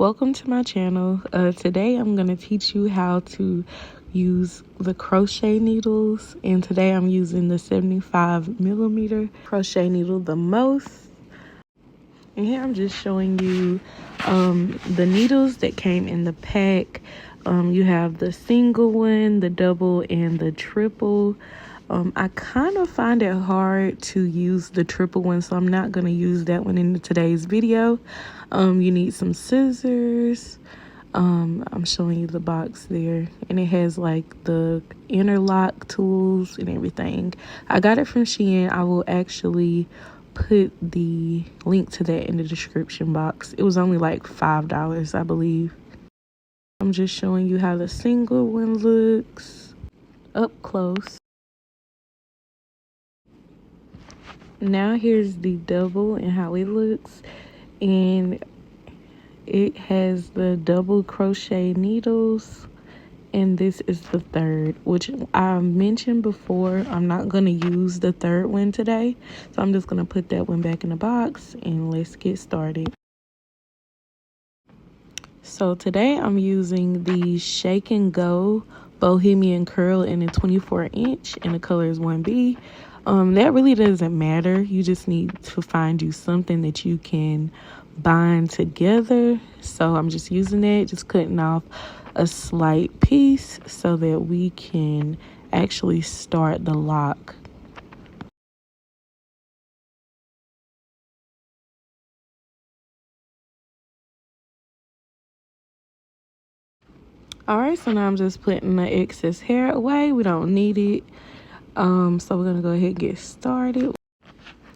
Welcome to my channel. Today I'm going to teach you how to use the crochet needles, and today I'm using the 75mm crochet needle the most. And here I'm just showing you the needles that came in the pack. You have the single one, the double, and the triple. I kind of find it hard to use the triple one, so I'm not going to use that one in today's video. You need some scissors. I'm showing you the box there, and it has like the interlock tools and everything. I got it from Shein. I will actually put the link to that in the description box. It was only like $5, I believe. I'm just showing you how the single one looks up close. Now here's the double and how it looks, and it has the double crochet needles, and this is the third, which I mentioned before. I'm not going to use the third one today, so I'm just going to put that one back in the box and let's get started. So today I'm using the Shake and Go Bohemian Curl in a 24-inch, and the color is 1B. That really doesn't matter. You just need to find you something that you can bind together. So I'm just using that, just cutting off a slight piece so that we can actually start the lock. Alright, so now I'm just putting the excess hair away. We don't need it. So we're gonna go ahead and get started.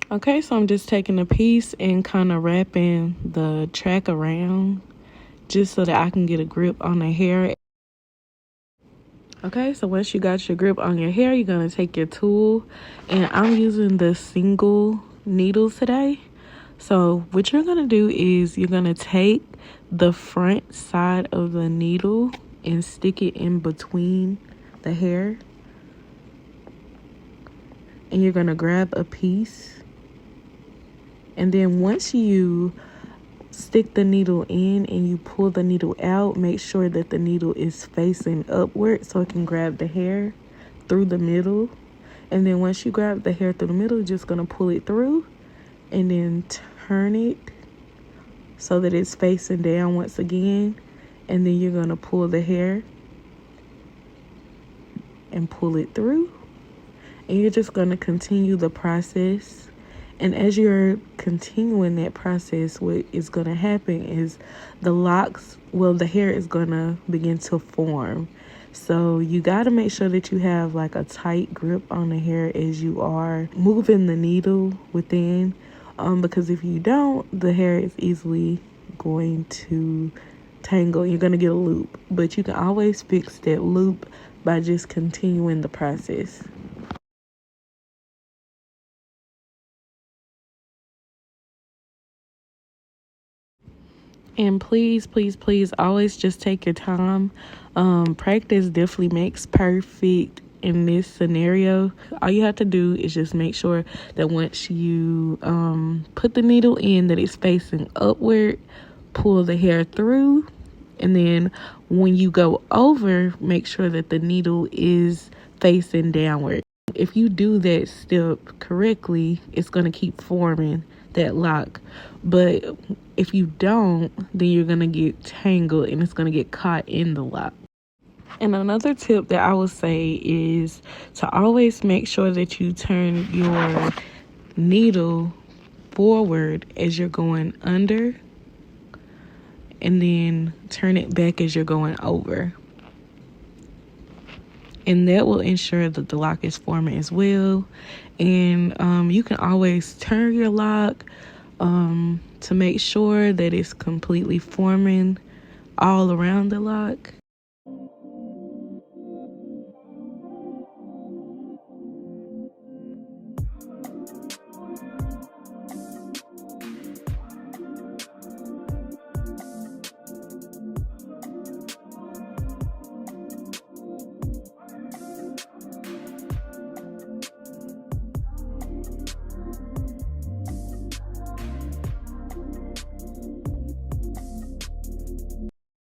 Okay, so I'm just taking a piece and kind of wrapping the track around just so that I can get a grip on the hair. Okay, so once you got your grip on your hair, you're gonna take your tool, and I'm using the single needles today. So what you're gonna do is you're gonna take the front side of the needle and stick it in between the hair, and you're gonna grab a piece, and then once you stick the needle in and you pull the needle out, make sure that the needle is facing upward so it can grab the hair through the middle. And then once you grab the hair through the middle, you're just gonna pull it through and then turn it so that it's facing down once again, and then you're gonna pull the hair and pull it through, and you're just gonna continue the process. And as you're continuing that process, what is going to happen is the locks, well, the hair is going to begin to form. So you got to make sure that you have like a tight grip on the hair as you are moving the needle within, because if you don't, the hair is easily going to tangle. You're going to get a loop, but you can always fix that loop by just continuing the process. And please, please, please always just take your time. Practice definitely makes perfect in this scenario. All you have to do is just make sure that once you put the needle in, that it's facing upward, pull the hair through, and then when you go over, make sure that the needle is facing downward. If you do that step correctly, it's going to keep forming that lock. But if you don't, then you're going to get tangled and it's going to get caught in the lock. And another tip that I would say is to always make sure that you turn your needle forward as you're going under, and then turn it back as you're going over. And that will ensure that the lock is forming as well. And you can always turn your lock to make sure that it's completely forming all around the lock.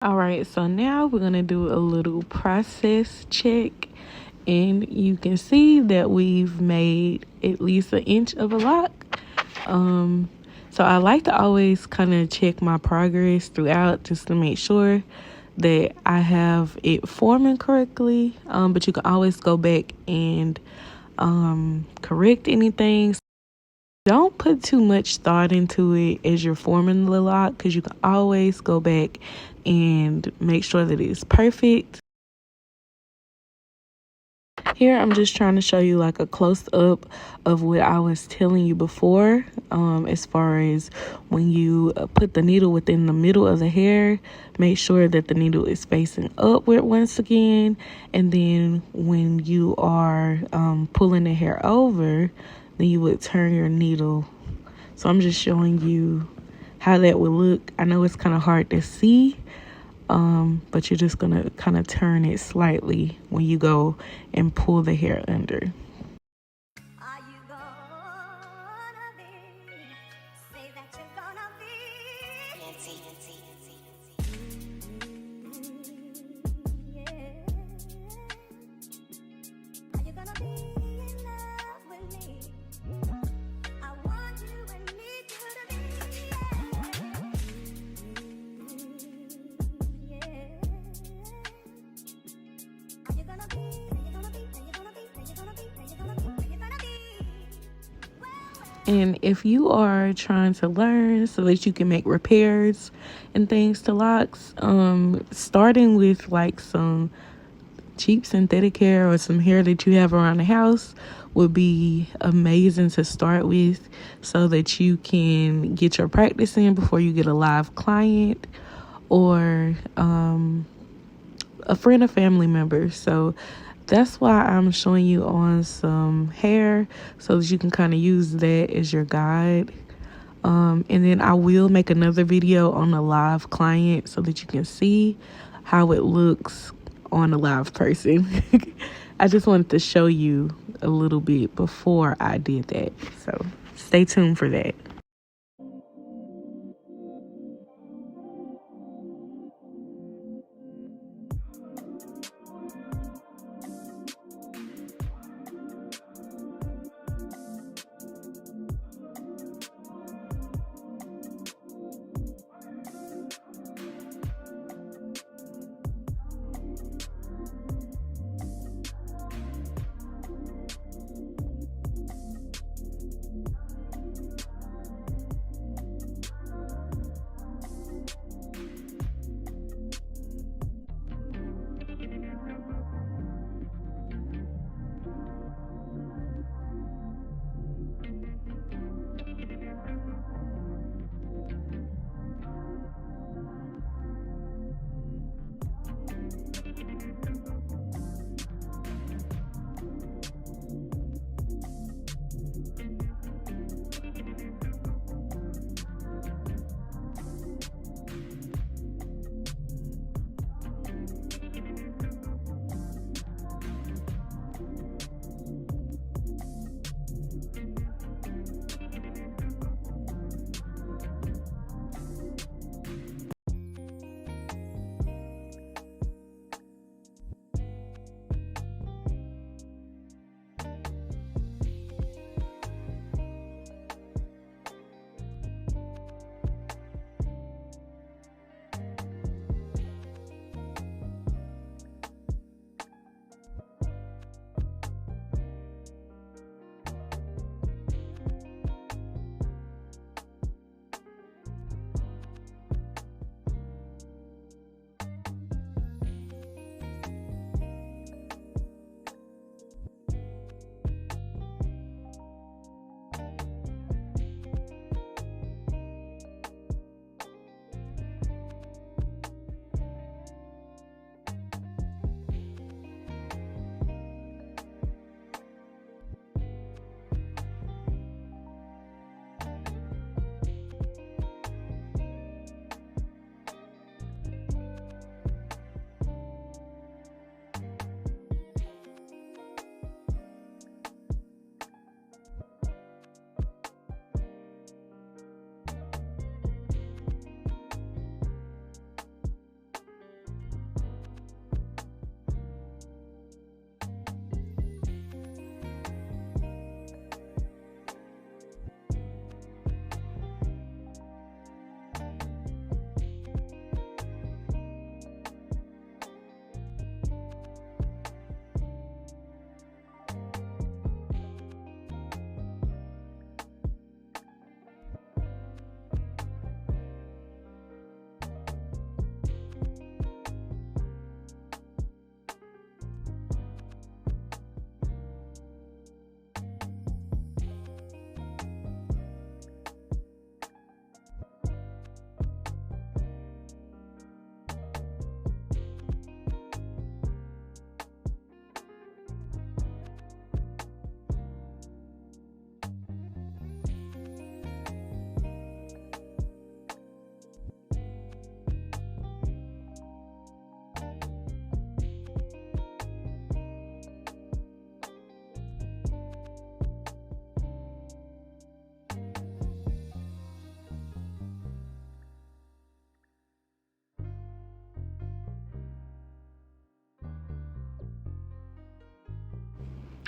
All right, so now we're gonna do a little process check, and you can see that we've made at least an inch of a lock. So I like to always kind of check my progress throughout just to make sure that I have it forming correctly. But you can always go back and correct anything. Don't put too much thought into it as you're forming the lock, because you can always go back and make sure that it's perfect. Here I'm just trying to show you like a close-up of what I was telling you before, as far as when you put the needle within the middle of the hair, make sure that the needle is facing upward once again, and then when you are pulling the hair over, then you would turn your needle. So I'm just showing you how that would look. I know it's kind of hard to see, but you're just gonna kind of turn it slightly when you go and pull the hair under. Are you gonna be? Say that you're gonna be. Nancy. Yeah. Are you gonna be in love with me? I want you and need you to be. Yeah. Are you gonna be? And if you are trying to learn so that you can make repairs and things to locks, starting with like some cheap synthetic hair or some hair that you have around the house would be amazing to start with, so that you can get your practice in before you get a live client or a friend or family member. So that's why I'm showing you on some hair, so that you can kind of use that as your guide. And then I will make another video on a live client so that you can see how it looks on a live person. I just wanted to show you a little bit before I did that. So stay tuned for that.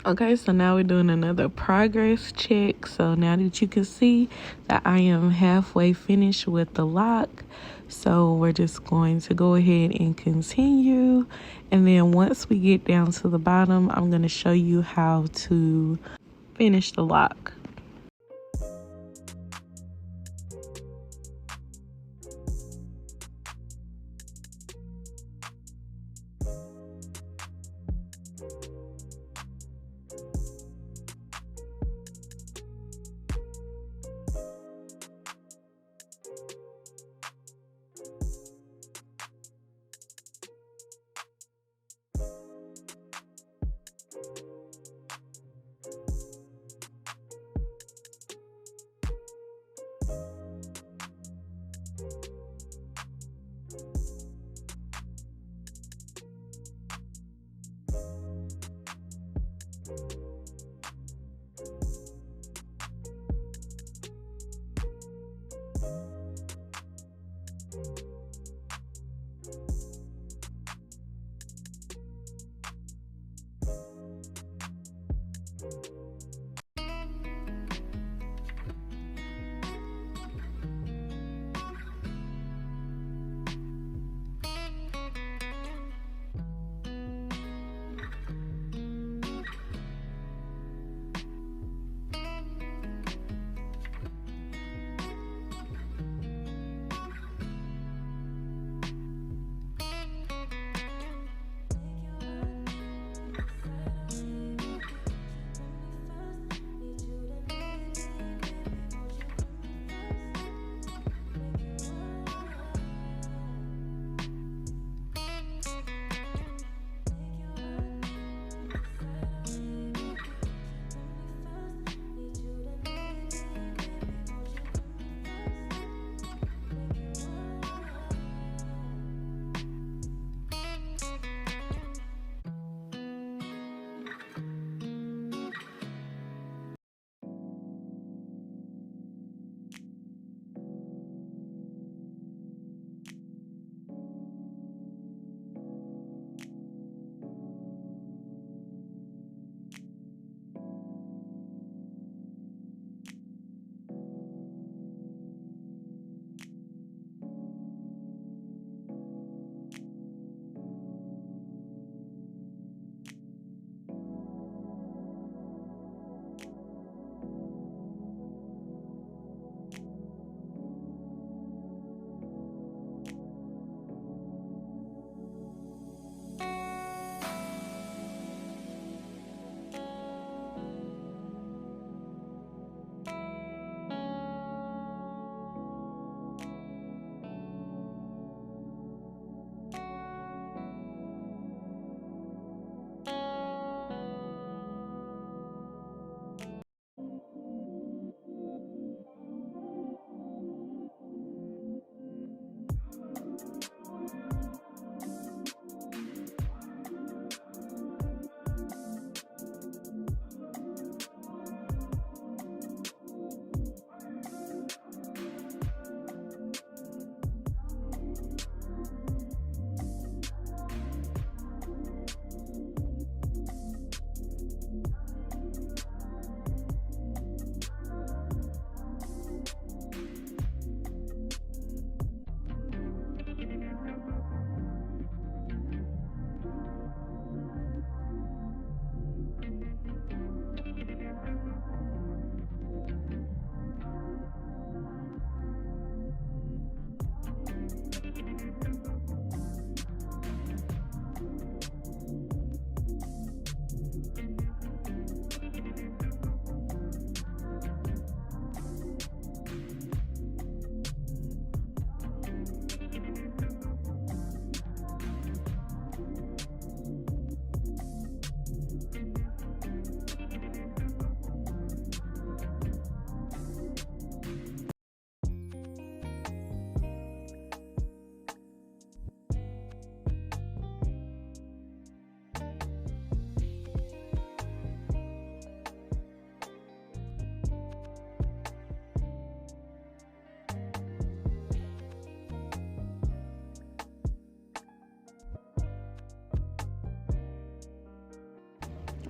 Okay, so now we're doing another progress check. So now that you can see that I am halfway finished with the lock, so we're just going to go ahead and continue. And then once we get down to the bottom, I'm going to show you how to finish the lock.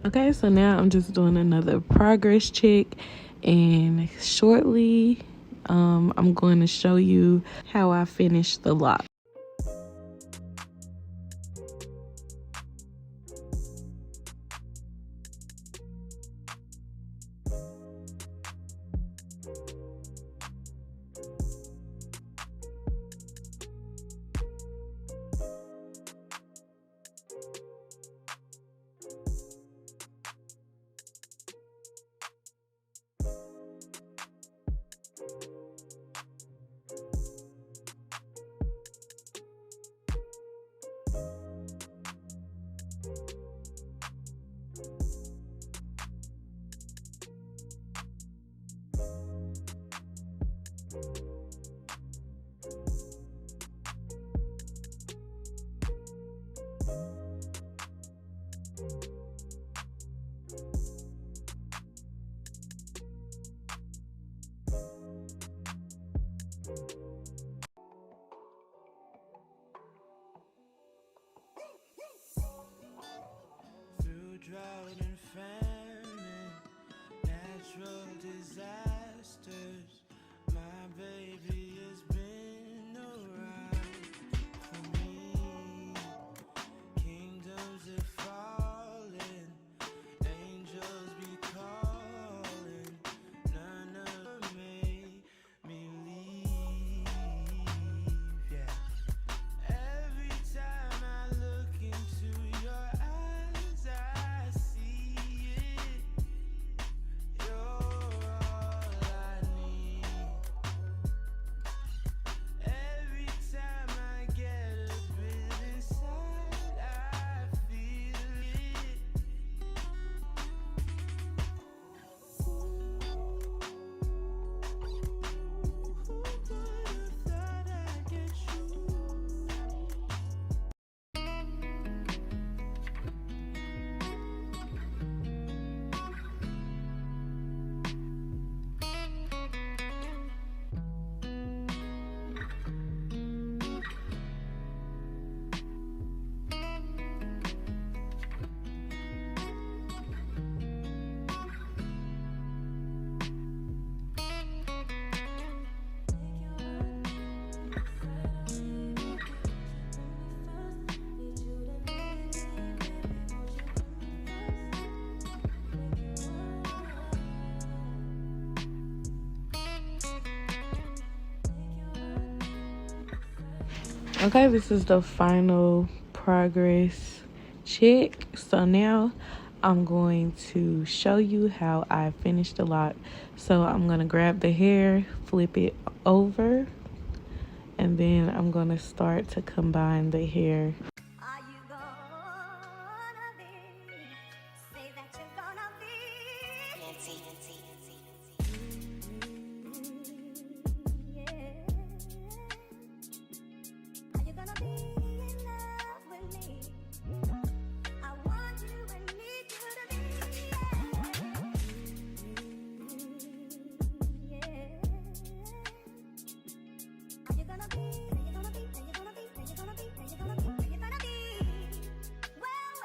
Okay, so now I'm just doing another progress check, and shortly I'm going to show you how I finished the lock. Through drought and famine, natural disasters, my baby has been around for me. Kingdoms are falling, angels be calling, none of them made me leave. Yeah. Every time I look into your eyes, I see it. You're all I need. Every time I get a bit inside, I feel it. Who would have thought I'd get you? Okay, this is the final progress check. So now I'm going to show you how I finished the lock. So I'm going to grab the hair, flip it over, and then I'm going to start to combine the hair. Are you gonna be? Say that you're gonna be. Yeah. Are you gonna be in love with me? I want you and need you to be. Yeah. Are you gonna be? Are you gonna be? Are you gonna be? Are you gonna be? Are you gonna be? Are you gonna be? Well,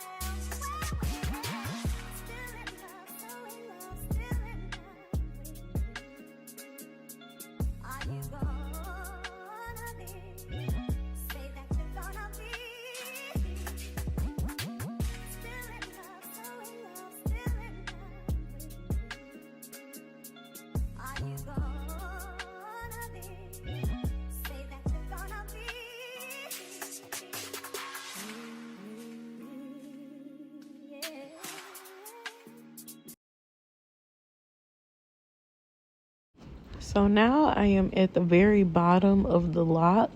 still in love, so in love, still in love. Are you gonna be? Say that you're gonna be. Still in love, so in love, still in love. Are you gonna be? Say that you're gonna be. Yeah. So now I am at the very bottom of the lock,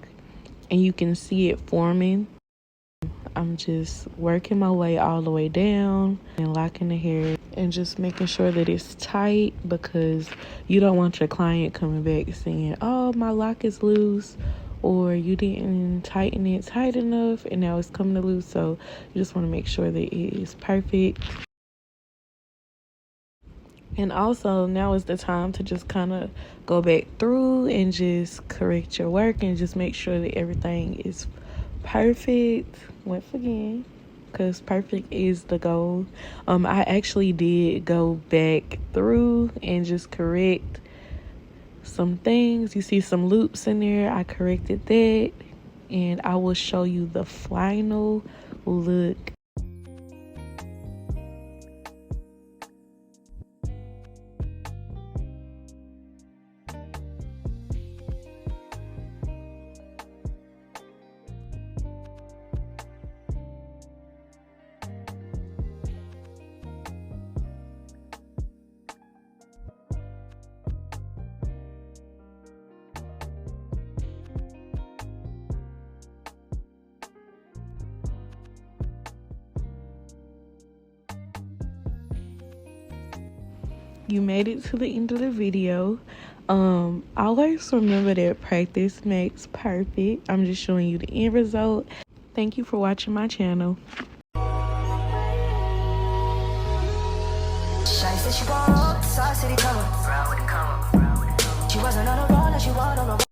and you can see it forming. I'm just working my way all the way down and locking the hair and just making sure that it's tight, because you don't want your client coming back saying, oh, my lock is loose, or you didn't tighten it tight enough and now it's coming loose. So you just want to make sure that it is perfect. And also now is the time to just kind of go back through and just correct your work and just make sure that everything is perfect once again. because perfect is the goal. I actually did go back through and just correct some things. You see some loops in there. I corrected that, and I will show you the final look. You made it to the end of the video. Always remember that practice makes perfect. I'm just showing you the end result. Thank you for watching my channel. She wasn't on a roll, she wasn't on a